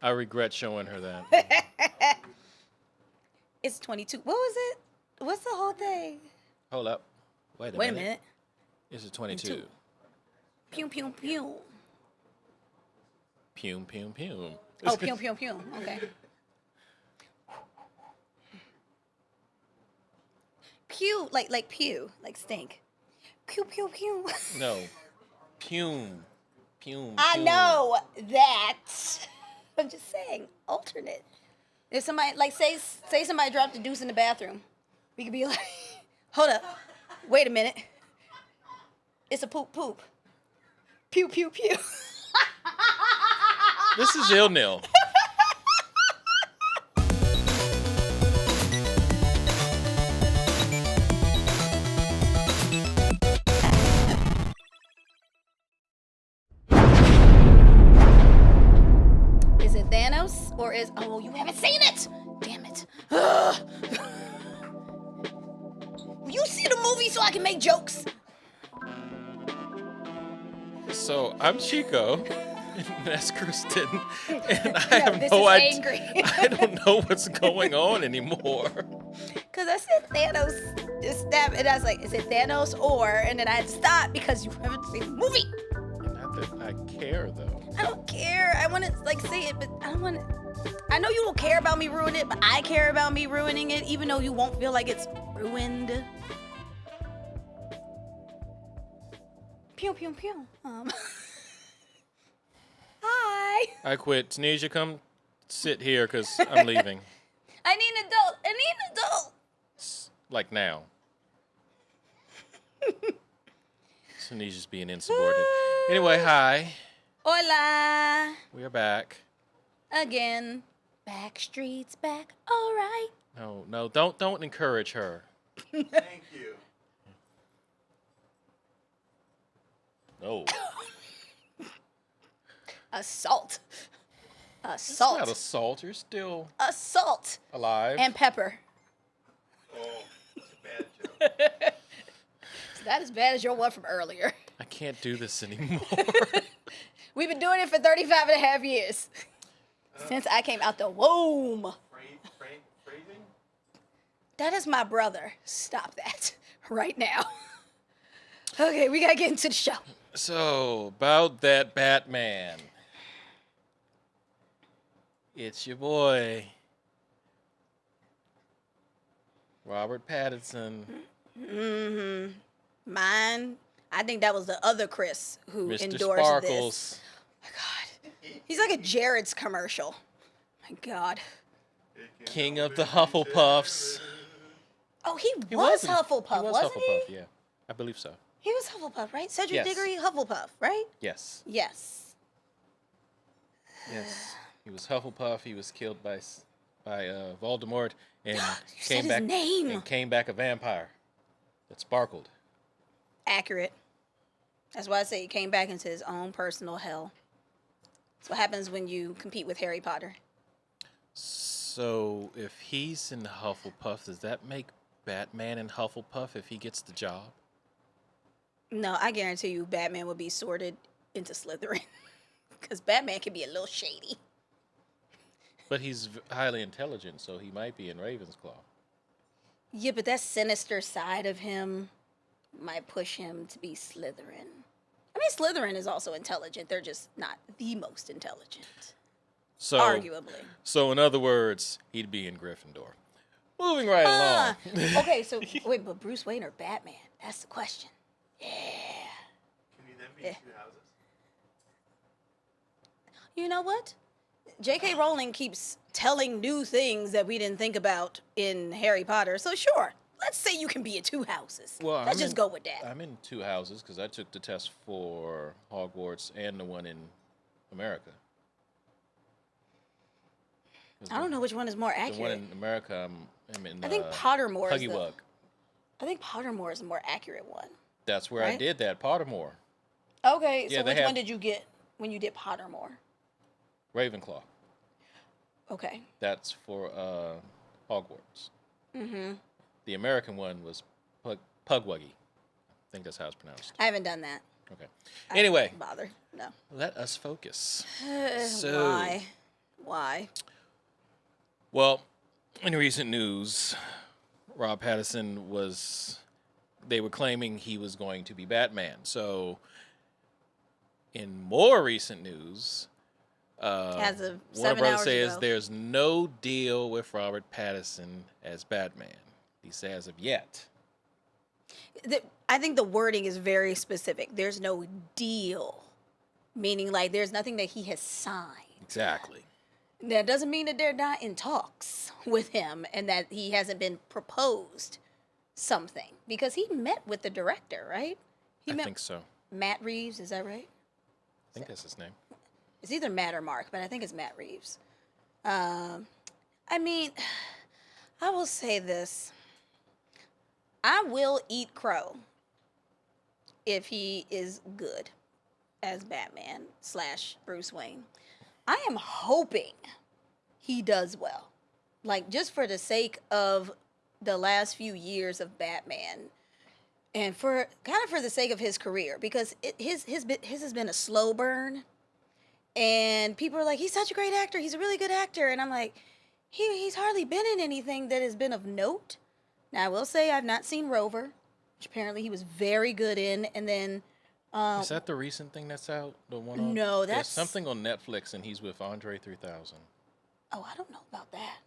I regret showing her that. It's 22. What was it? What's the whole thing? Hold up. Wait a minute. Is it 22? Pew, pew, pew. Pew, pew, pew. Oh, pew, pew, pew. Okay. Pew, like pew, like stink. Pew, pew, pew. No. Pume. Pume. I know that. I'm just saying, alternate. If somebody, like, say somebody dropped the deuce in the bathroom, we could be like, hold up, wait a minute. It's a poop. Pew, pew, pew. This is ill-nil. Is it Thanos or is... Oh, you haven't seen it! Damn it. Will you see the movie so I can make jokes? So, I'm Chico. And that's Kristen. And I have no idea. Angry. I don't know what's going on anymore. Because I said Thanos just stabbed, and I was like, is it Thanos or? And then I had to stop because you haven't seen the movie. Not that I care, though. I don't care. I want to, like, say it, but I don't want to. I know you don't care about me ruining it, but I care about me ruining it, even though you won't feel like it's ruined. Pew, pew, pew. Hi. I quit. Tanisha, come sit here because I'm leaving. I need an adult. Like now. Tanisha's being insubordinate. Anyway, hi. Hola. We are back. Again. Back streets back. All right. No, don't encourage her. Thank you. No. Assault. It's not assault. You're still Assault. alive. And pepper. Oh, that's a bad joke. It's not as bad as your one from earlier. I can't do this anymore. We've been doing it for 35 and a half years. Since I came out the womb. Phrasing? That is my brother. Stop that right now. Okay, we gotta get into the show. So, about that Batman. It's your boy, Robert Pattinson. Mm-hmm. Mine, I think that was the other Kris who Mr. endorsed Sparkles. this. Oh my God. He's like a Jared's commercial. My God. King of the Hufflepuffs. Oh, he was Hufflepuff, He was wasn't Hufflepuff, he? yeah. I believe so. He was Hufflepuff, right? Cedric Yes. Diggory, Hufflepuff, right? Yes. Yes. Yes. He was Hufflepuff. He was killed by Voldemort and You came said back his name. and came back a vampire that sparkled. Accurate. That's why I say he came back into his own personal hell. That's what happens when you compete with Harry Potter. So, if he's in Hufflepuff, does that make Batman in Hufflepuff if he gets the job? No, I guarantee you Batman would be sorted into Slytherin. Because Batman can be a little shady. But he's highly intelligent, so he might be in Ravensclaw. Yeah, but that sinister side of him might push him to be Slytherin. I mean, Slytherin is also intelligent. They're just not the most intelligent. So, arguably. So, in other words, he'd be in Gryffindor. Moving right along. Okay, so, wait, but Bruce Wayne or Batman? That's the question. Yeah. Can you then be in two houses? You know what? J.K. Rowling keeps telling new things that we didn't think about in Harry Potter. So sure, let's say you can be in two houses. Well, let's just go with that. I'm in two houses because I took the test for Hogwarts and the one in America. I don't know which one is more accurate. The one in America, I'm in I think Pottermore is Puggywug. I think Pottermore is the more accurate one. That's where I Right? did that, Pottermore. Okay, Yeah, so they which have- one did you get when you did Pottermore? Ravenclaw. Okay. That's for Hogwarts. Mm-hmm. The American one was Pugwuggy. I think that's how it's pronounced. I haven't done that. Okay. I Anyway, didn't bother. No. let us focus. Why? Why? Well, in recent news, Rob Pattinson they were claiming he was going to be Batman. So, in more recent news, As of Warner 7 Brothers hours says ago. there's no deal with Robert Pattinson as Batman. He says as of yet. I think the wording is very specific. There's no deal, meaning like there's nothing that he has signed. Exactly. That doesn't mean that they're not in talks with him and that he hasn't been proposed something, because he met with the director, right? I think so. Matt Reeves, is that right? I think that's his name. It's either Matt or Mark, but I think it's Matt Reeves. I mean, I will say this. I will eat crow if he is good as Batman / Bruce Wayne. I am hoping he does well. Like, just for the sake of the last few years of Batman and for the sake of his career, because his has been a slow burn. And people are like, he's such a great actor. He's a really good actor. And I'm like, he's hardly been in anything that has been of note. Now, I will say I've not seen Rover, which apparently he was very good in. And then... is that the recent thing that's out? The one on... No, There's that's... something on Netflix, and he's with Andre 3000. Oh, I don't know about that.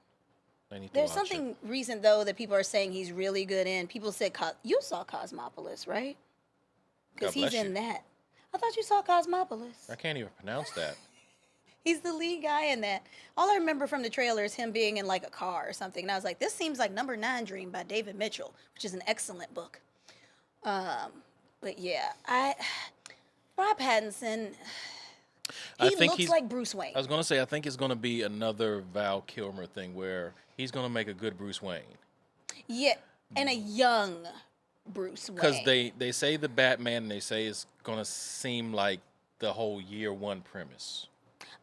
I need to There's watch something it. recent, though, that people are saying he's really good in. People said... You saw Cosmopolis, right? Because he's in that. I thought you saw Cosmopolis. I can't even pronounce that. He's the lead guy in that. All I remember from the trailer is him being in like a car or something. And I was like, this seems like Number 9 Dream by David Mitchell, which is an excellent book. But yeah, Rob Pattinson, he looks like Bruce Wayne. I was going to say, I think it's going to be another Val Kilmer thing where he's going to make a good Bruce Wayne. Yeah, and a young Bruce Wayne. Because they say the Batman, they say it's going to seem like the whole year one premise.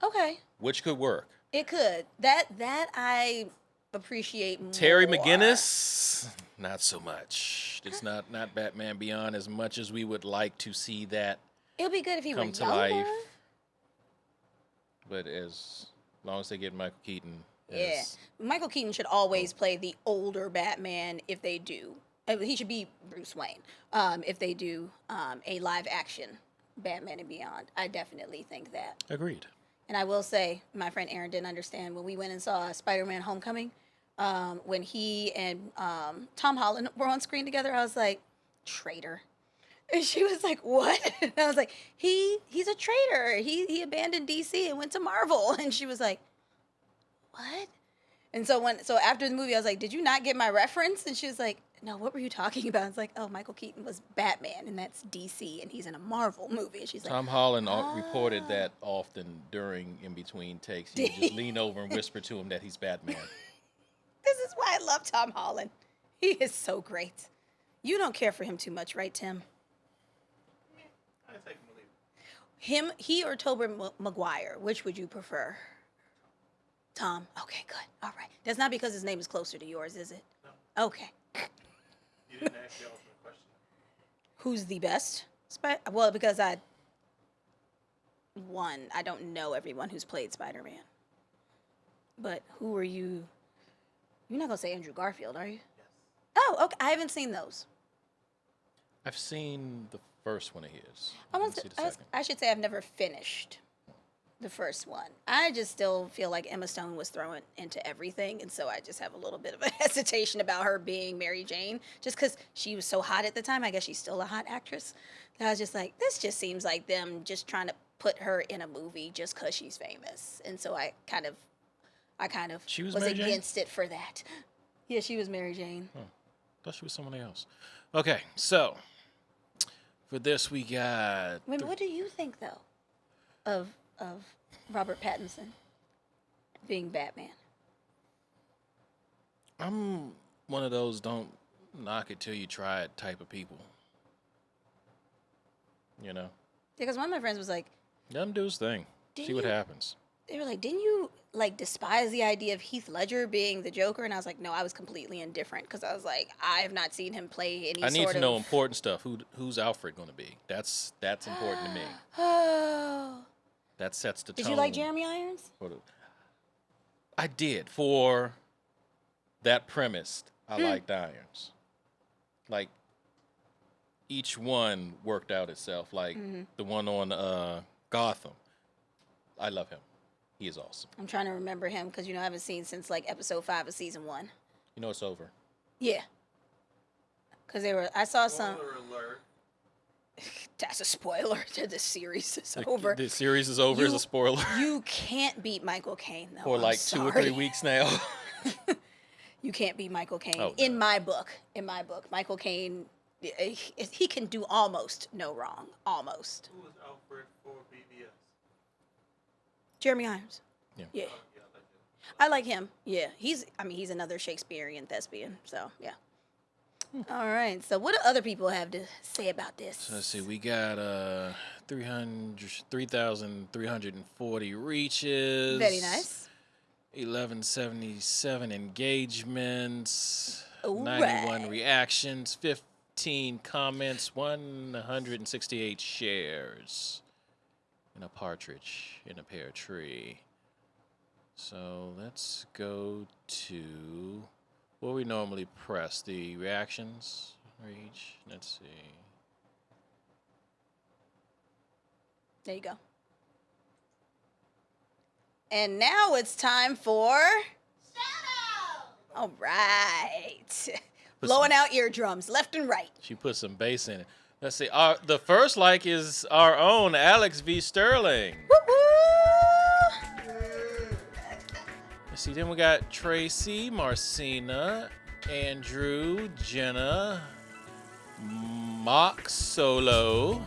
Okay. Which could work. It could. That I appreciate more. Terry McGinnis, not so much. It's not Batman Beyond as much as we would like to see that. It would be good if he were come to younger. life. But as long as they get Michael Keaton. Yeah. Michael Keaton should always play the older Batman if they do. He should be Bruce Wayne if they do a live action Batman and Beyond. I definitely think that. Agreed. And I will say, my friend Aaron didn't understand when we went and saw Spider-Man Homecoming, when he and Tom Holland were on screen together, I was like, traitor. And she was like, what? And I was like, he's a traitor. He abandoned DC and went to Marvel. And she was like, what? And so after the movie, I was like, did you not get my reference? And she was like, no, what were you talking about? It's like, oh, Michael Keaton was Batman, and that's DC, and he's in a Marvel movie. And she's like, Tom Holland reported that often during in-between takes. He would just lean over and whisper to him that he's Batman. This is why I love Tom Holland. He is so great. You don't care for him too much, right, Tim? I take him or leave him. He or Tobey Maguire, which would you prefer? Tom. Okay, good. All right. That's not because his name is closer to yours, is it? No. Okay. You didn't ask the ultimate question. Who's the best? Well, because I don't know everyone who's played Spider-Man. But who are you? You're not going to say Andrew Garfield, are you? Yes. Oh, okay. I haven't seen those. I've seen the first one of his. I should say I've never finished the first one. I just still feel like Emma Stone was thrown into everything, and so I just have a little bit of a hesitation about her being Mary Jane, just because she was so hot at the time. I guess she's still a hot actress. And I was just like, this just seems like them just trying to put her in a movie just because she's famous, and so I kind of She was was Mary Jane? against it for that. Yeah, she was Mary Jane. Oh, thought she was somebody else. Okay, so for this we got. What do you think though of Robert Pattinson being Batman? I'm one of those don't knock it till you try it type of people. You know? Because one of my friends was like, Let him do his thing. See what happens. They were like, didn't you like despise the idea of Heath Ledger being the Joker? And I was like, no, I was completely indifferent because I was like, I have not seen him play any. I need to know important stuff. Who's Alfred going to be? That's important to me. Oh. That sets the tone. Did you like Jeremy Irons? I did. For that premise, I liked Irons. Like, each one worked out itself. Like, the one on Gotham. I love him. He is awesome. I'm trying to remember him because, I haven't seen since, like, episode 5 of season 1. You know it's over. Yeah. Because I saw some. Spoiler alert. That's a spoiler. The series is over. The series is over as a spoiler. You can't beat Michael Caine, though. For like 2 or 3 weeks now. You can't beat Michael Caine. Oh, in no. my book, Michael Caine, he can do almost no wrong. Almost. Who was Alfred for BBS? Jeremy Irons. Yeah. Yeah. Oh, yeah, I like him. I like him. Yeah. He's another Shakespearean thespian. So, yeah. All right. So, what do other people have to say about this? So let's see. We got 3,340 reaches. Very nice. 1177 engagements. All 91 right. reactions. 15 comments. 168 shares. And a partridge in a pear tree. So let's go to what we normally press. The reactions reach. Let's see. There you go. And now it's time for Shadow. All right. Blowing out eardrums left and right. She put some bass in it. Let's see. The first like is our own Alex V. Sterling. Woo-woo! Let's see. Then we got Tracy, Marcina, Andrew, Jenna, Mock Solo,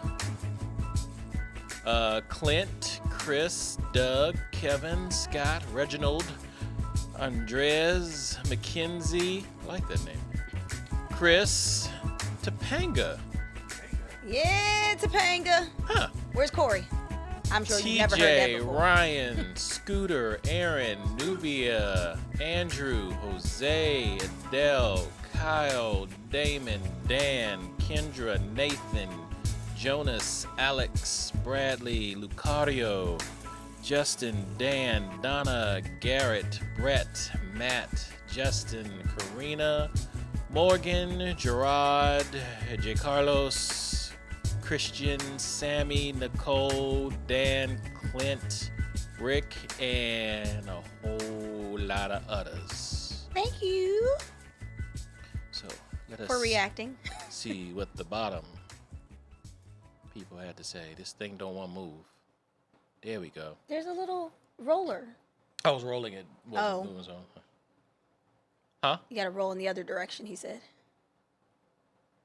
Clint, Chris, Doug, Kevin, Scott, Reginald, Andres, Mackenzie. I like that name. Chris, Topanga. Yeah, Topanga. Huh. Where's Corey? I'm sure you've never heard that TJ, before. Ryan, Scooter, Aaron, Nubia, Andrew, Jose, Adele, Kyle, Damon, Dan, Kendra, Nathan, Jonas, Alex, Bradley, Lucario, Justin, Dan, Donna, Garrett, Brett, Matt, Justin, Karina, Morgan, Gerard, J. Carlos, Christian, Sammy, Nicole, Dan, Clint, Rick, and a whole lot of others. Thank you So let us for reacting. see what the bottom people had to say. This thing don't want to move. There we go. There's a little roller. I was rolling it. Wasn't Oh. moving, so. Huh? You got to roll in the other direction, he said.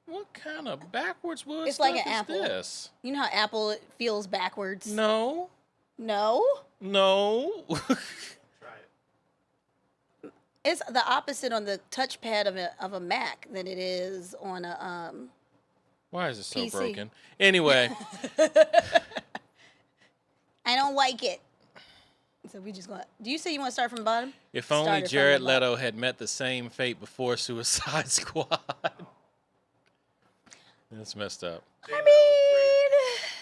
What kind of backwards wood It's stuff like an is apple. this? You know how Apple feels backwards? No. No? No. Try it. It's the opposite on the touchpad of a Mac than it is on a Why is it so PC. broken? Anyway, I don't like it. So we just going. Do you say you want to start from the bottom? if only Started from Jared the bottom. Leto had met the same fate before Suicide Squad. That's messed up. I mean,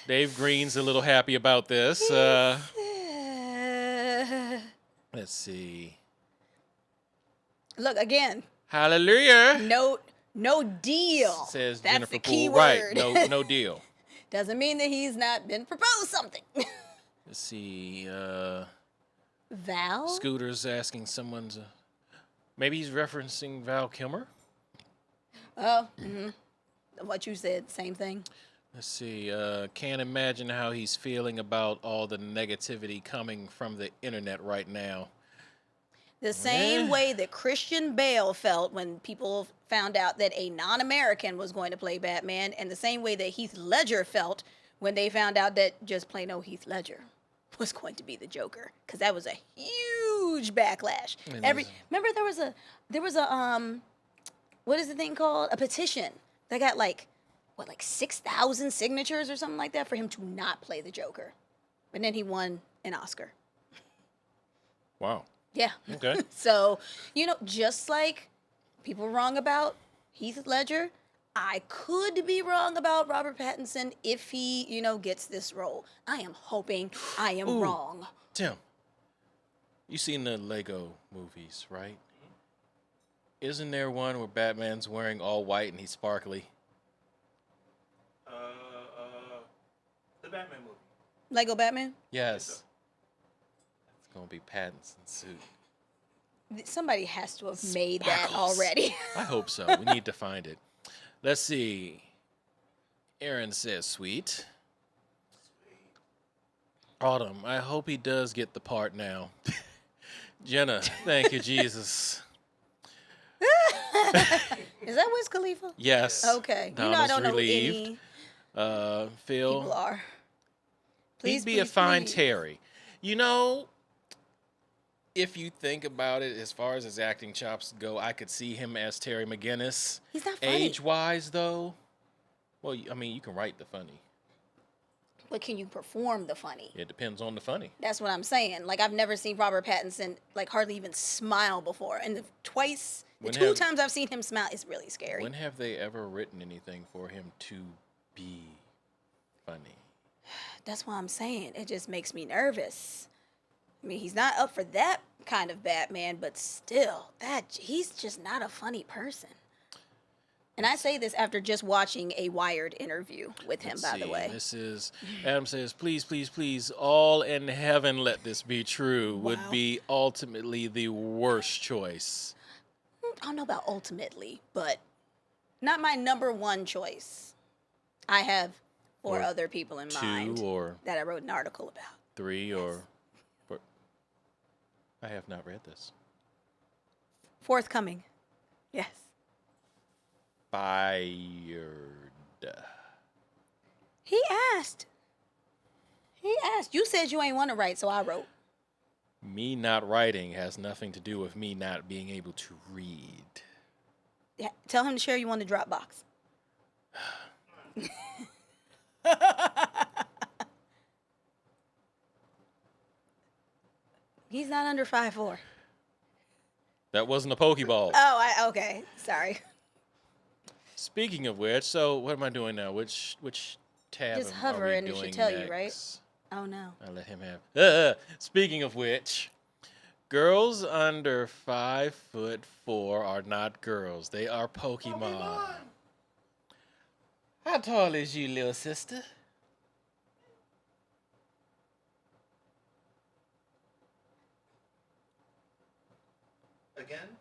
Dave Green's a little happy about this. Let's see. look again. Hallelujah. No deal. Says That's Jennifer the key Poole. Right. word. No deal. Doesn't mean that he's not been proposed something. Let's see. Val. Scooter's asking someone's. Maybe he's referencing Val Kilmer. Oh, what you said, same thing. Let's see. Can't imagine how he's feeling about all the negativity coming from the internet right now. The same Yeah. way that Christian Bale felt when people found out that a non-American was going to play Batman, and the same way that Heath Ledger felt when they found out that just plain old Heath Ledger was going to be the Joker, because that was a huge backlash. It is. Remember there was a what is the thing called? A petition that got like 6,000 signatures or something like that for him to not play the Joker, and then he won an Oscar. Wow. Yeah. Okay. So, just like people were wrong about Heath Ledger, I could be wrong about Robert Pattinson if he, gets this role. I am hoping I am Ooh. wrong. Tim, You seen the Lego movies, right? Isn't there one where Batman's wearing all white and he's sparkly? The Batman movie. Lego Batman? Yes. It's gonna be Pattinson's suit. Somebody has to have made that Sparkles. already. I hope so. We need to find it. Let's see. Aaron says, sweet. Autumn, I hope he does get the part now. Jenna, thank you, Jesus. Is that Wiz Khalifa? Yes. Okay. Donna's I don't relieved. know any Phil, people are. he'd be a fine Terry. You know, if you think about it, as far as his acting chops go, I could see him as Terry McGinnis. He's not funny. Age-wise, though, well, I mean, you can write the funny. But can you perform the funny? It depends on the funny. That's what I'm saying. Like, I've never seen Robert Pattinson, like, hardly even smile before. And the two times I've seen him smile, it's really scary. When have they ever written anything for him to be funny? That's what I'm saying. It just makes me nervous. I mean, he's not up for that kind of Batman, but still, he's just not a funny person. And I say this after just watching a Wired interview with him, by the way. This is, Adam says, please, please, please, all in heaven let this be true, would be ultimately the worst choice. I don't know about ultimately, but not my number one choice. I have four other people in mind that I wrote an article about. 3 or 4. I have not read this. Forthcoming. Yes. Fired. He asked. You said you ain't want to write, so I wrote. Me not writing has nothing to do with me not being able to read. Yeah, tell him to share you on the Dropbox. He's not under 5'4". That wasn't a Pokeball. Oh, okay. Sorry. Speaking of which, so what am I doing now? Which tab Just are hover we and it doing should tell next? you, right? Oh, no. I let him have. Speaking of which, girls under 5'4" are not girls. They are Pokemon. How tall is you, little sister? Again?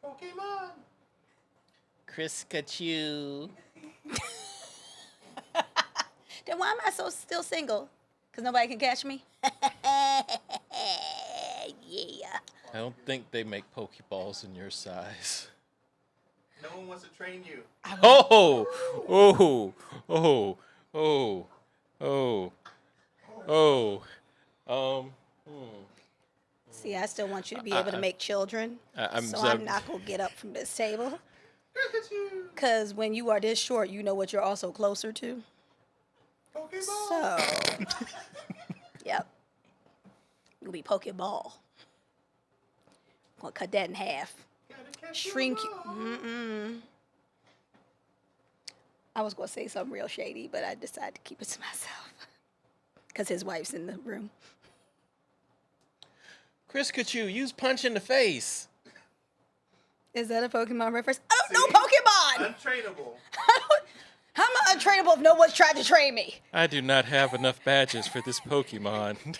Pokemon! Kris Kachu. Then why am I still single? Because nobody can catch me? Yeah. I don't think they make Pokeballs in your size. No one wants to train you. See, I still want you to be able to make children. I'm not going to get up from this table. Because when you are this short, you know what you're also closer to. Pokeball! So, yep. You'll be Pokeball. I'm going to cut that in half. Shrink you. I was going to say something real shady, but I decided to keep it to myself. Because his wife's in the room. Kris Kachu, use punch in the face. Is that a Pokemon reference? I don't know Pokemon! Untrainable. How am I untrainable if no one's tried to train me? I do not have enough badges for this Pokemon.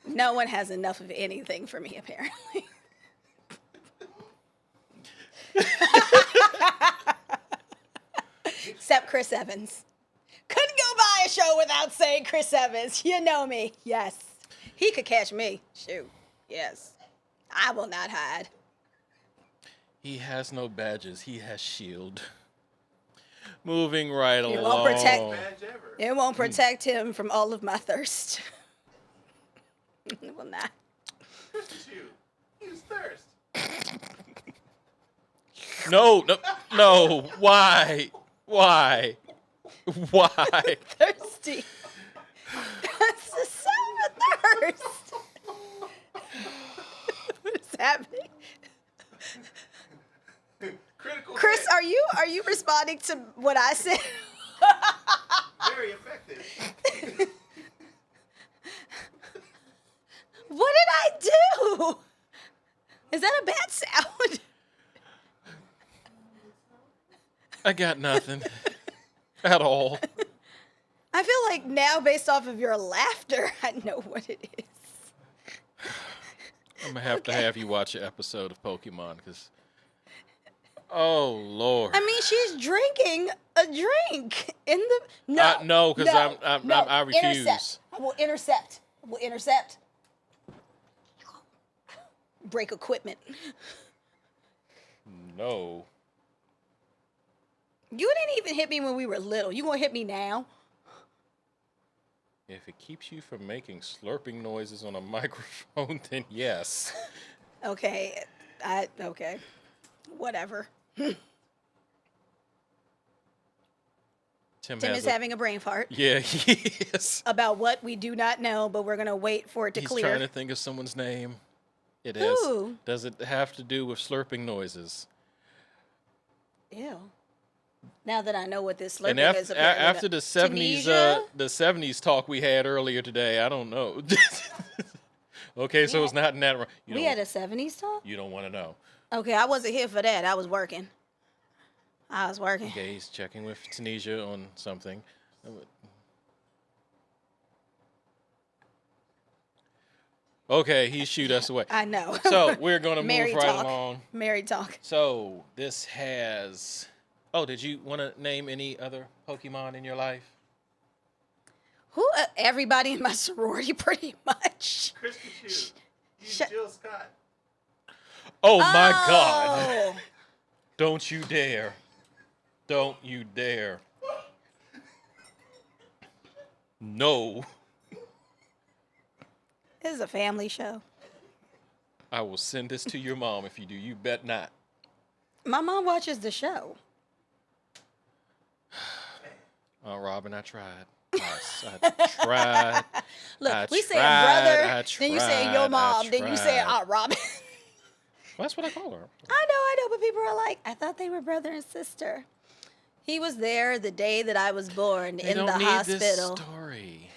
No one has enough of anything for me, apparently. Except Chris Evans. Couldn't go by a show without saying Chris Evans. You know me. Yes. He could catch me. Shoot. Yes. I will not hide. He has no badges. He has shield. Moving right along. It won't protect him from all of my thirst. It will not. Use thirst. No. Why? Thirsty. That's the sound of thirst. What is happening? Critical Chris, hit. are you responding to what I said? Very effective. I got nothing at all. I feel like now, based off of your laughter, I know what it is. I'm gonna have to have you watch an episode of Pokemon because, oh Lord. I mean, she's drinking a drink in the no, because I refuse. Intercept. I will intercept. I will intercept. Break equipment. No. You didn't even hit me when we were little. You gonna hit me now? If it keeps you from making slurping noises on a microphone, then yes. Okay. Okay. Whatever. Tim is having a brain fart. Yeah, he is. About what we do not know, but we're gonna wait for it to clear. He's trying to think of someone's name. It is. Who? Does it have to do with slurping noises? Ew. Now that I know what this slurping And is, after the 70s, Tunisia? the 70s talk we had earlier today, I don't know. Okay, so it's not in that. We had a 70s talk? You don't want to know. Okay, I wasn't here for that. I was working. Okay, he's checking with Tunisia on something. Okay, he shoot us away. I know. So we're going to move right talk. along. Married talk. So this has... Oh, did you want to name any other Pokemon in your life? Who? Everybody in my sorority, pretty much. Chris Jill Scott. Oh, my God. Don't you dare. Don't you dare. No. This is a family show. I will send this to your mom if you do. You bet not. My mom watches the show. Oh, Robin, I tried. I tried. Look, we say brother, then you say your mom, then you say Aunt Robin. Well, that's what I call her. I know, but people are like, I thought they were brother and sister. He was there the day that I was born in the hospital. This story.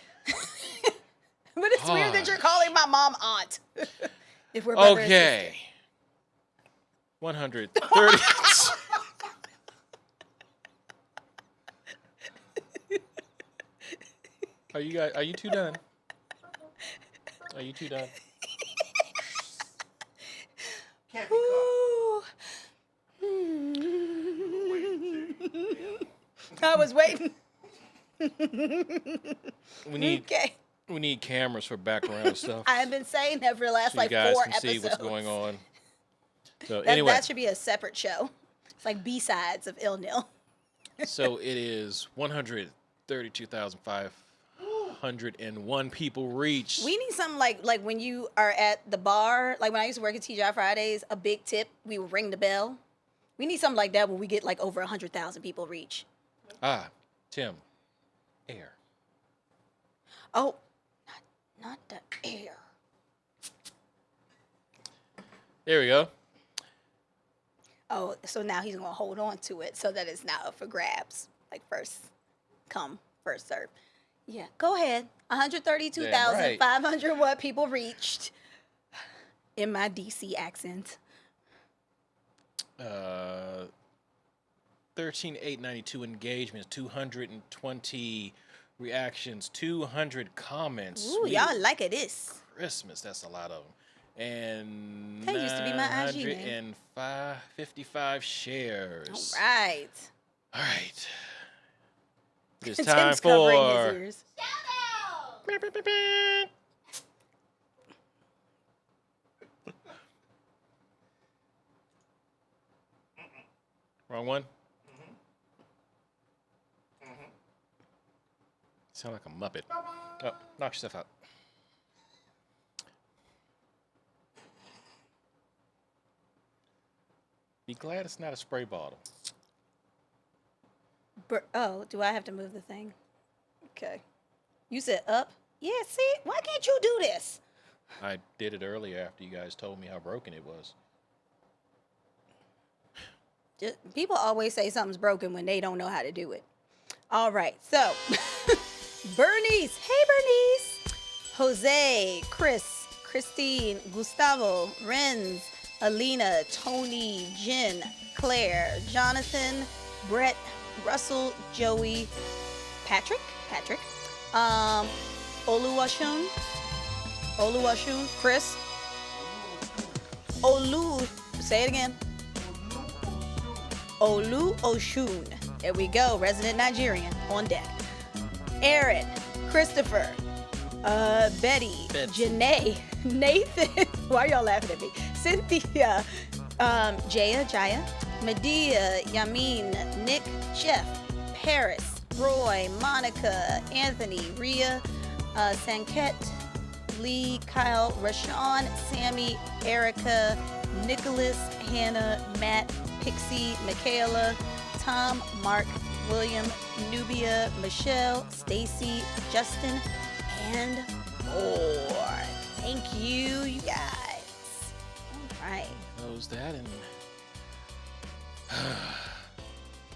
But it's weird that you're calling my mom aunt. If we're brother and sister. Okay. 130. Are you two done? Are you two done? Can't be caught. I was waiting. We need cameras for background stuff. I've been saying that for the last so you guys 4 can episodes. see what's going on. So that, anyway, that should be a separate show. It's like B-sides of Ill Nil. So it is 132,501 people reached. We need something like when you are at the bar, like when I used to work at TGI Fridays, a big tip, we would ring the bell. We need something like that when we get like over 100,000 people reach. Tim, air. Oh, not the air. There we go. Oh, so now he's going to hold on to it so that it's not up for grabs. Like first come, first serve. Yeah, go ahead. 132,500 what people reached in my DC accent. 13,892 engagements, 220 reactions, 200 comments. Ooh, y'all like it this. Christmas, that's a lot of them. And that used to be my IG name. 55 shares. All right. All right. It's Tim's time covering for... his ears. Wrong one? Sound like a Muppet. Oh, knock yourself out. Be glad it's not a spray bottle. Oh, do I have to move the thing? Okay. You said up? Yeah, see? Why can't you do this? I did it earlier after you guys told me how broken it was. People always say something's broken when they don't know how to do it. All right, so Bernice. Hey, Bernice. Jose, Chris, Christine, Gustavo, Renz, Alina, Tony, Jen, Claire, Jonathan, Brett, Russell, Joey, Patrick, Oluwashun, Chris, say it again. Olu Oshun. There we go. Resident Nigerian on deck. Aaron, Christopher, Betty, Janae, Nathan. Why are y'all laughing at me? Cynthia, Jaya, Medea, Yamin, Nick, Jeff, Paris, Roy, Monica, Anthony, Ria, Sanket, Lee, Kyle, Rashawn, Sammy, Erica, Nicholas, Hannah, Matt, Pixie, Michaela, Tom, Mark, William, Nubia, Michelle, Stacy, Justin, and more. Thank you, you guys. All right. Close that and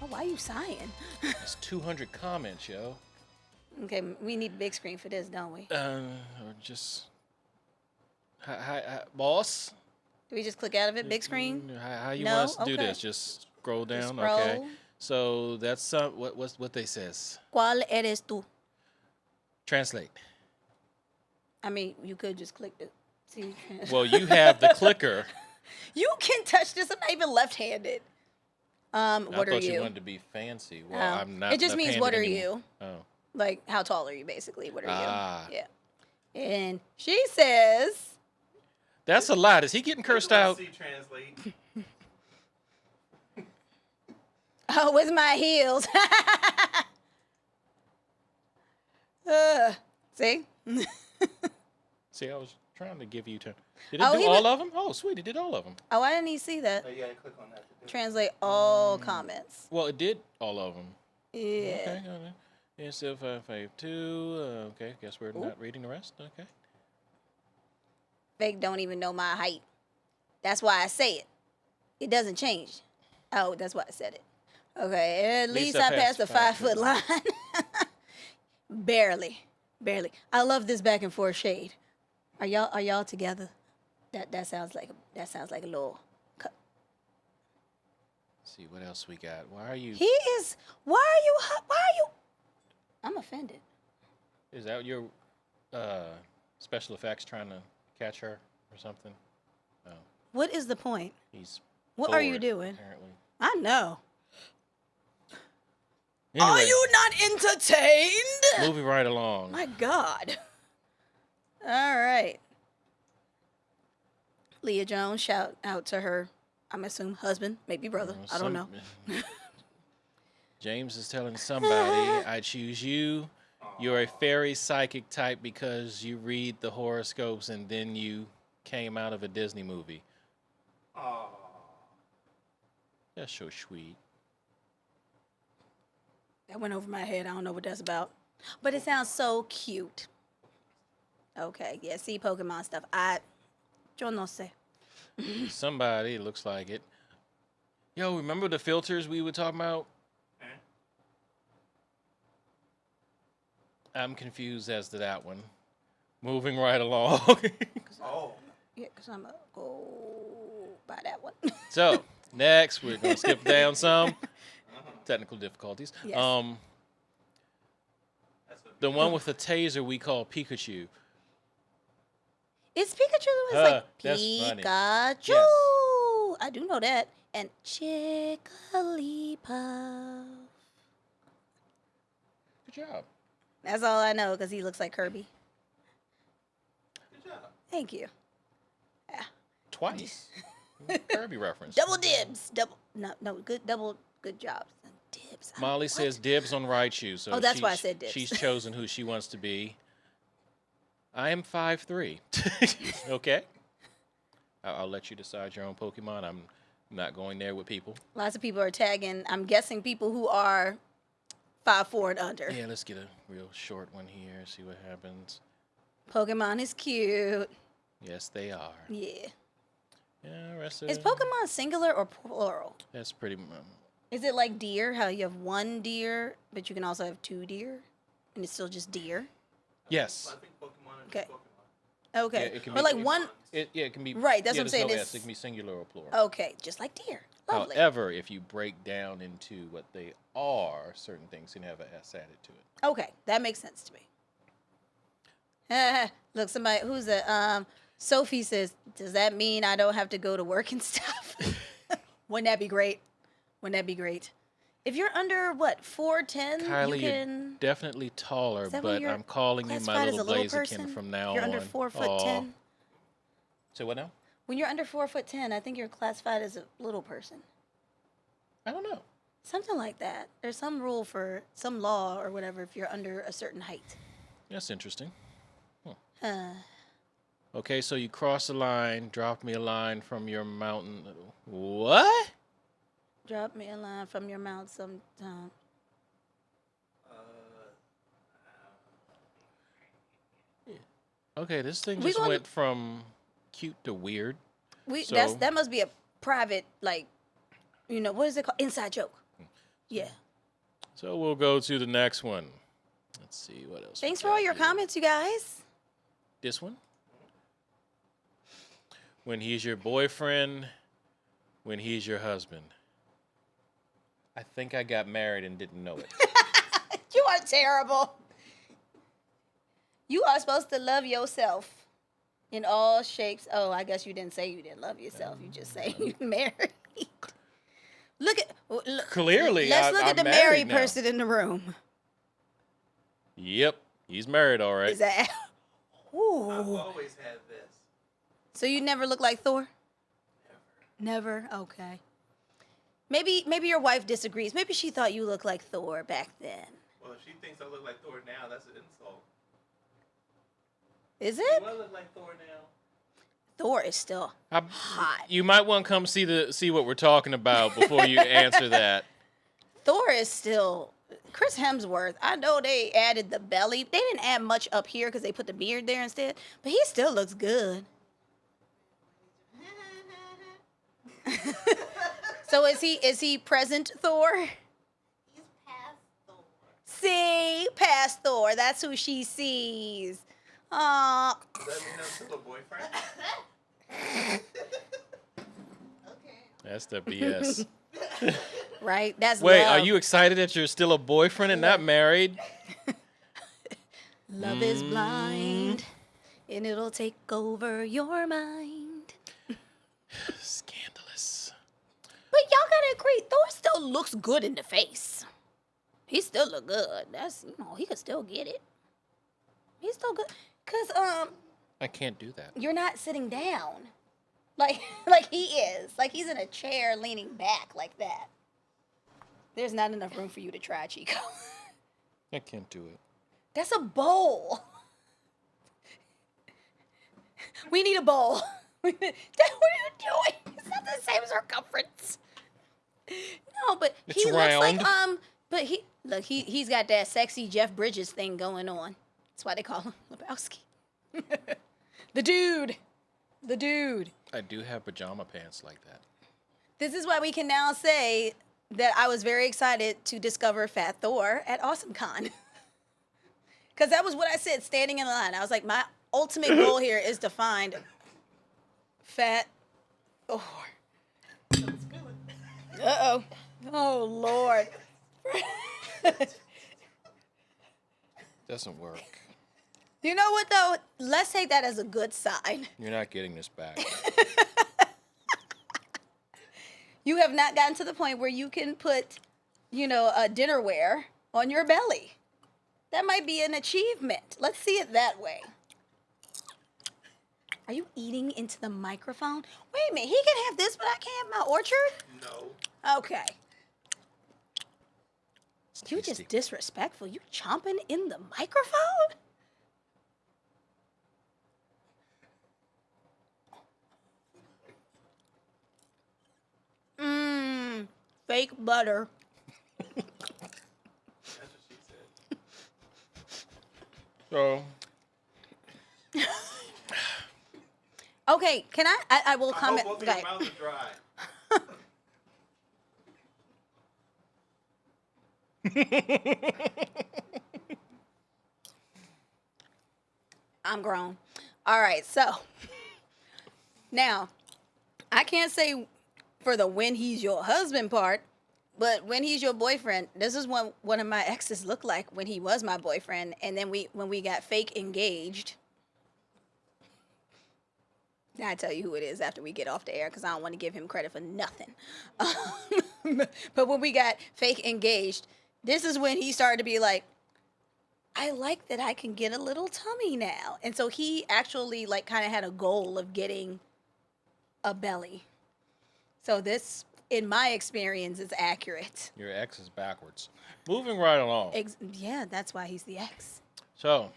Oh, why are you sighing? it's 200 comments, yo. Okay, we need big screen for this, don't we? Or just hi, boss. Do we just click out of it, big screen? How you No? want us to do Okay. this? Just scroll down. scroll. Okay. So that's what they says. ¿Cuál eres tú? Translate. I mean, you could just click the. See, Well, you have the clicker. you can touch this. I'm not even left-handed. I What are thought you? you wanted to be fancy. Well, Oh. I'm not. It just means left-handed what are anymore. you? Oh. Like, how tall are you, basically? What are Ah. you? Yeah. And she says, That's a lot. Is he getting cursed out? See, translate. "Oh, with my heels." See? See, I was trying to give you time. Did it Oh, do he all was- of them? Oh, sweet. It did all of them. Oh, why didn't he see that? Oh, you gotta click on that. Translate all comments. Well, it did all of them. Yeah. Okay. Got it. Yes, 552. Okay. Guess we're not reading the rest. Okay. Fake don't even know my height. That's why I say it. It doesn't change. Oh, that's why I said it. Okay, at least I passed the 5 foot line. Barely. I love this back and forth shade. Are y'all together? That sounds like a little. Let's see what else we got. Why are you? Why are you? I'm offended. Is that your special effects trying to catch her or something? Oh, What is the point? he's. What are you bored, doing? Apparently. I know. Anyway, Are you not entertained? moving right along. My God. All right. Leah Jones, shout out to her, I'm assuming husband, maybe brother. I don't know. James is telling somebody, I choose you. You're a fairy psychic type because you read the horoscopes and then you came out of a Disney movie. Oh. That's so sweet. That went over my head. I don't know what that's about. But it sounds so cute. Okay, yeah, see Pokemon stuff. Yo no sé. Somebody, it looks like it. Yo, remember the filters we were talking about? I'm confused as to that one. Moving right along. Oh. Yeah, because I'm going to go by that one. So, next, we're going to skip down some. Technical difficulties. Yes. The one with the taser we call Pikachu. It's Pikachu. It's like That's funny. Pikachu. Yes. I do know that. And Jigglypuff. Good job. That's all I know because he looks like Kirby. Good job. Thank you. Twice. Kirby reference. Double dibs. Good jobs. Dibs. Molly says dibs on Raichu. So Oh, that's why I said dibs. She's chosen who she wants to be. I am 5'3". Okay. I'll let you decide your own Pokemon. I'm not going there with people. Lots of people are tagging. I'm guessing people who are 5'4" and under. Yeah, let's get a real short one here. See what happens. Pokemon is cute. Yes, they are. Yeah. Yeah, rest of Is Pokemon singular or plural? That's pretty. Is it like deer? How you have one deer, but you can also have two deer, and it's still just deer? Yes. I think Pokemon is Okay. Pokemon. Yeah, Okay. it can But be- like one. It can be. Right, that's what I'm there's saying, No it's- S. It can be singular or plural. Okay, just like deer. Lovely. However, if you break down into what they are, certain things can have an S added to it. Okay, that makes sense to me. Look, somebody who's a Sophie says, "Does that mean I don't have to go to work and stuff?" Wouldn't that be great? Wouldn't that be great? If you're under what 4'10", Kylie, you can. you're definitely taller, Is that when but you're I'm calling you my classified as little a little Blaziken person? from now You're on. under 4'10". So what now? When you're under 4'10", I think you're classified as a little person. I don't know. Something like that. There's some rule for some law or whatever if you're under a certain height. That's interesting. Okay, so you crossed the line, dropped me a line from your mountain. What? Drop me a line from your mouth sometime. Okay, this thing We just gonna- went from cute to weird. So- That must be a private, like, what is it called? Inside joke. Yeah. So we'll go to the next one. Let's see what else. we Thanks for got all your here. comments, you guys. This one. When he's your boyfriend, when he's your husband. I think I got married and didn't know it. You are terrible. You are supposed to love yourself in all shapes. Oh, I guess you didn't say you didn't love yourself. You just say you married. Look. Clearly, Let's look I'm at the married married now. person in the room. Yep, he's married, all right. Is that? I've Ooh. always had this. So you never look like Thor? Never. Okay. Maybe your wife disagrees. Maybe she thought you looked like Thor back then. Well, if she thinks I look like Thor now, that's an insult. Is Do it? I look like Thor now? Thor is still hot. You might want to come see what we're talking about before you answer that. Thor is still Chris Hemsworth. I know they added the belly. They didn't add much up here because they put the beard there instead. But he still looks good. So is he present Thor? He's past Thor. See, past Thor. That's who she sees. Aw. Does that mean I'm still a boyfriend? Okay. That's the BS. Right? That's Wait, love. are you excited that you're still a boyfriend and not married? Love is blind, and it'll take over your mind. Scandalous. But y'all gotta agree, Thor still looks good in the face. He still look good. That's he could still get it. He's still good. Cause I can't do that. you're not sitting down. Like he is. Like he's in a chair leaning back like that. There's not enough room for you to try, Chico. I can't do it. That's a bowl. We need a bowl. What are you doing? It's not the same circumference. No, but It's he looks like round. but he's got that sexy Jeff Bridges thing going on. That's why they call him Lebowski. The dude. I do have pajama pants like that. This is why we can now say that I was very excited to discover Fat Thor at AwesomeCon. Because that was what I said standing in line. I was like, my ultimate goal here is to find Fat Thor. Uh-oh. Oh, Lord. Doesn't work. You know what, though? Let's take that as a good sign. You're not getting this back. You have not gotten to the point where you can put, dinnerware on your belly. That might be an achievement. Let's see it that way. Are you eating into the microphone? Wait a minute. He can have this, but I can't have my orchard? No. Okay. It's You tasty. just disrespectful. You chomping in the microphone? Fake butter. That's what she said. So, Okay, can I will I comment. hope both of Okay. your mouths are dry. I'm grown. All right, so now I can't say for the when he's your husband part. But when he's your boyfriend, this is what one of my exes looked like when he was my boyfriend. And then when we got fake engaged. I'll tell you who it is after we get off the air because I don't want to give him credit for nothing. But when we got fake engaged, this is when he started to be like, I like that I can get a little tummy now. And so he actually like kind of had a goal of getting a belly. So this, in my experience, is accurate. Your ex is backwards. Moving right along. Yeah, that's why he's the ex. So,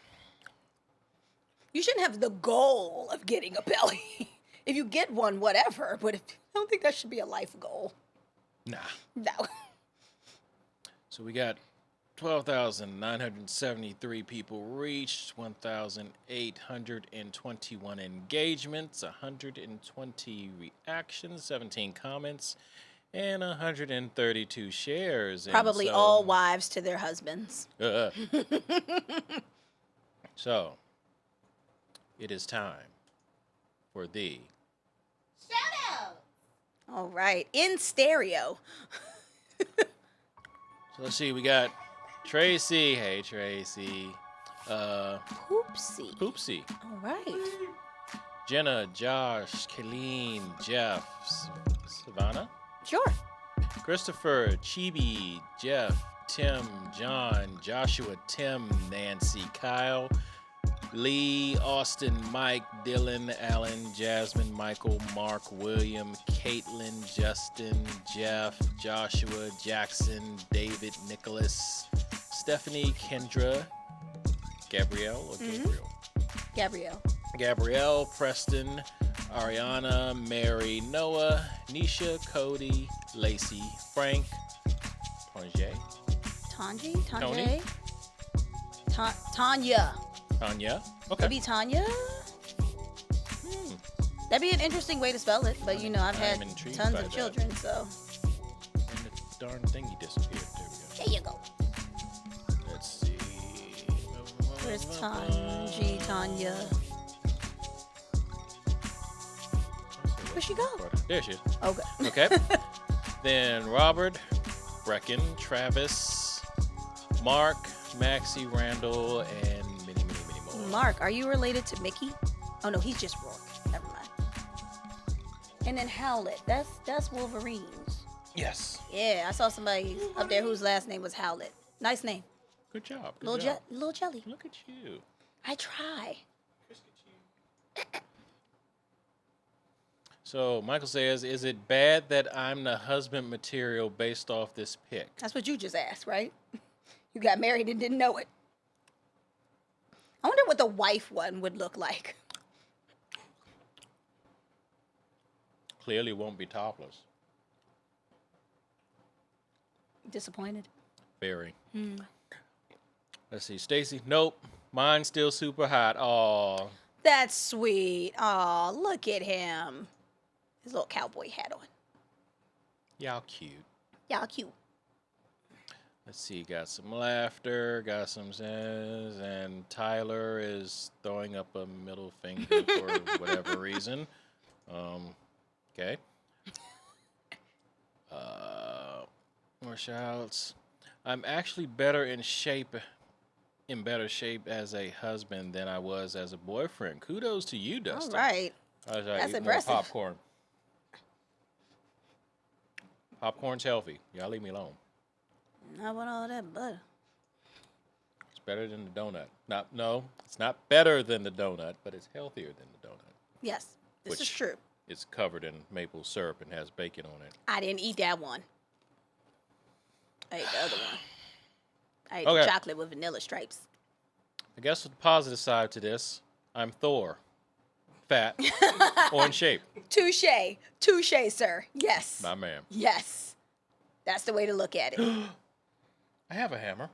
you shouldn't have the goal of getting a belly. If you get one, whatever. But I don't think that should be a life goal. nah. No. So we got 12,973 people reached, 1,821 engagements, 120 reactions, 17 comments, and 132 shares. Probably and so, all wives to their husbands. So, it is time for the Shout out. All right. In stereo. So let's see, we got Tracy. Hey, Tracy. Poopsie. Poopsie. All right. Jenna, Josh, Kayleen, Jeff, Savannah, Sure. Christopher, Chibi, Jeff, Tim, John, Joshua, Tim, Nancy, Kyle, Lee, Austin, Mike, Dylan, Alan, Jasmine, Michael, Mark, William, Caitlin, Justin, Jeff, Joshua, Jackson, David, Nicholas, Stephanie, Kendra, Gabrielle or Gabriel? Gabrielle, Preston, Ariana, Mary, Noah, Nisha, Cody, Lacey, Frank, Tanya. Tanya. Okay. Maybe Tanya? That'd be an interesting way to spell it, but you know, I've had I'm intrigued tons by of that. children, so. And the darn thingy disappeared. There we go. There you go. Let's see. Where's Tanya? Where'd she go? There she is. Okay. Okay. Then Robert, Brecken, Travis, Mark, Maxie, Randall, and many more. Mark, are you related to Mickey? Oh no, he's just Rourke. Never mind. And then Howlett. That's Wolverines. Yes. Yeah, I saw somebody up there whose last name was Howlett. Nice name. Good job. Good Little job. Little Jelly. Look at you. I try. So Michael says, is it bad that I'm the husband material based off this pic? That's what you just asked, right? You got married and didn't know it. I wonder what the wife one would look like. Clearly won't be topless. Disappointed? Very. Let's see. Stacy, nope. Mine's still super hot. Aw. That's sweet. Aw, look at him. His little cowboy hat on. Y'all cute. Y'all cute. Let's see. Got some laughter. Got some says. And Tyler is throwing up a middle finger for whatever reason. Okay. More shouts. I'm actually in better shape as a husband than I was as a boyfriend. Kudos to you, Dustin. All right. I was like, That's eat more impressive. popcorn. Popcorn's healthy. Y'all leave me alone. I want all that butter. It's better than the donut. No, it's not better than the donut, but it's healthier than the donut. Yes, this is Which- true. It's covered in maple syrup and has bacon on it. I didn't eat that one. I ate the other one. I ate Okay. the chocolate with vanilla stripes. I guess the positive side to this, I'm Thor. Fat or in shape. Touche. Touche, sir. Yes. My man. Yes. That's the way to look at it. I have a hammer.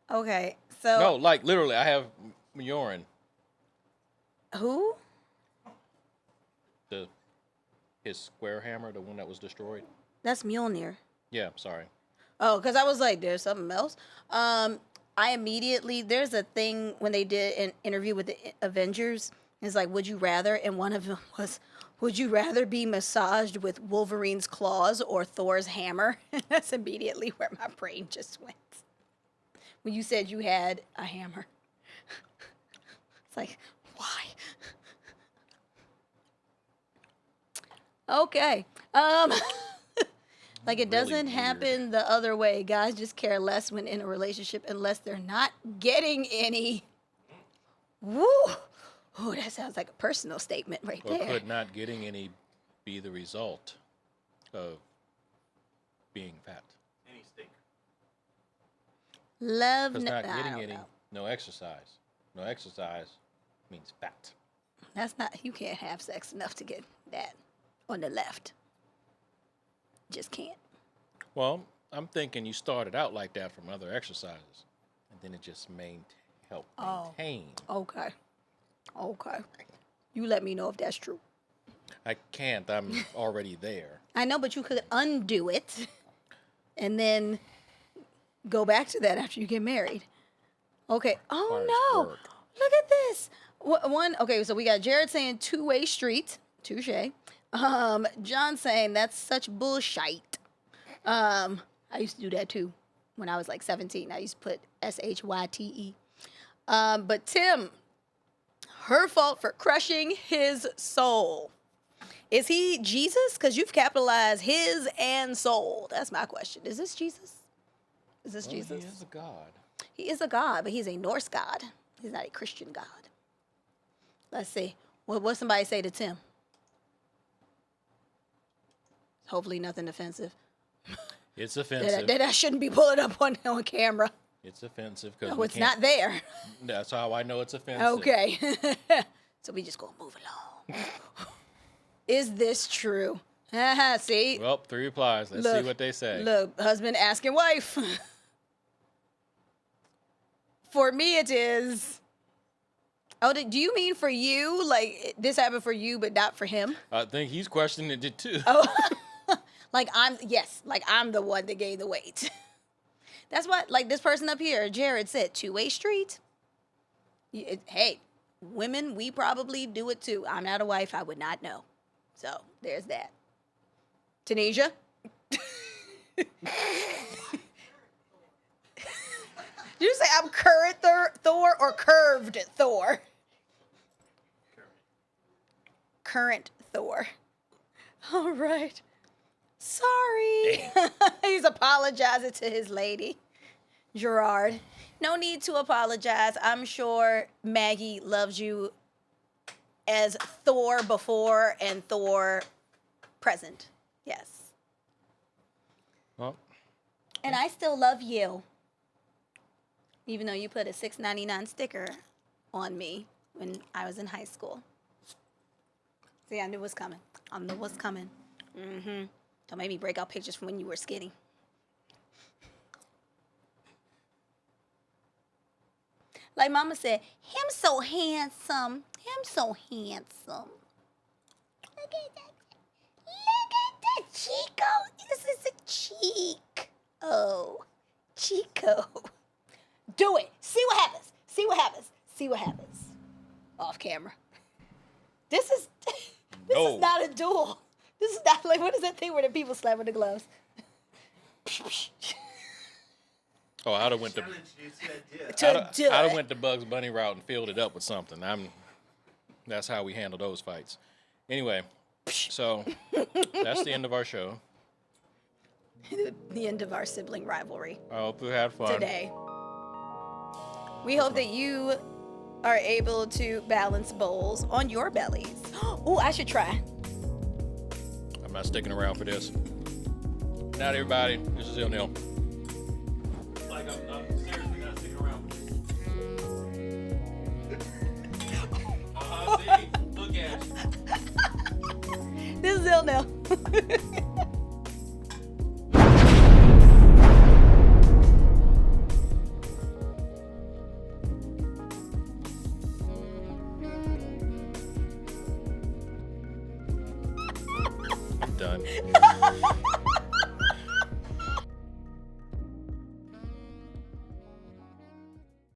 Okay, so. No, like literally, I have Mjorin. Who? His square hammer, the one that was destroyed. That's Mjolnir. Yeah, sorry. Oh, because I was like, there's something else. I immediately, there's a thing when they did an interview with the Avengers It's like, would you rather? And one of them was, would you rather be massaged with Wolverine's claws or Thor's hammer? That's immediately where my brain just went. When you said you had a hammer. It's like, why? Okay. Like it doesn't Really happen the other way. Guys just care less when in a relationship unless they're not getting any. Woo! Ooh, that sounds like a personal statement right Or there. could not getting any be the result of being fat? Any stink. Love. Because not I getting don't any, know. no exercise. No exercise means fat. That's not. You can't have sex enough to get that on the left. Just can't. Well, I'm thinking you started out like that from other exercises, and then it just helped Oh. maintain. Okay. Okay. You let me know if that's true. I can't. I'm already there. I know, but you could undo it and then go back to that after you get married. Okay. Oh, Requires no. work. Look at this. One. Okay, so we got Jared saying two-way street. Touche. John saying that's such bullshit. I used to do that too when I was like 17. I used to put SHYTE. But Tim, her fault for crushing his soul. Is he Jesus? Because you've capitalized his and soul. That's my question. Is this Jesus? Is this Well, Jesus? He is a god. He is a god, but he's a Norse god. He's not a Christian god. Let's see. What somebody say to Tim? Hopefully nothing offensive. It's offensive. That I shouldn't be pulling up on camera. It's offensive because No, it's not there. That's how I know it's offensive. Okay. So we just gonna move along. Is this true? See? Well, 3 replies. Let's see what they say. Look, husband asking wife. For me, it is. Oh, do you mean for you? Like this happened for you, but not for him? I think he's questioning it too. Oh, like I'm the one that gained the weight. That's what, like this person up here, Jared said, two-way street. Hey, women, we probably do it too. I'm not a wife. I would not know. So there's that. Tunisia? Did you say I'm current Thor or curved Thor? Current Thor. All right. Sorry. He's apologizing to his lady. Gerard, no need to apologize. I'm sure Maggie loves you as Thor before and Thor present. Yes. Well, And I still love you. Even though you put a $6.99 sticker on me when I was in high school. See, I knew it was coming. I knew it was coming. Mm-hmm. Don't make me break out pictures from when you were skinny. Like Mama said, him so handsome. Him so handsome. Look at that. Look at that, Chico. This is a cheek. Oh, Chico. Do it. See what happens. See what happens. See what happens. Off camera. This is not a duel. This is not like, what is that thing where the people slap with the gloves? oh, I'd have went to I'd have went the Bugs Bunny route and filled it up with something. That's how we handle those fights. Anyway, so that's the end of our show. The end of our sibling rivalry I hope you had fun. today. We hope that you are able to balance bowls on your bellies. Oh, I should try. I'm not sticking around for this. Good night, everybody. This is Neil. Like I'm seriously not sticking around. See? Look at you. This is Ilnil. Done.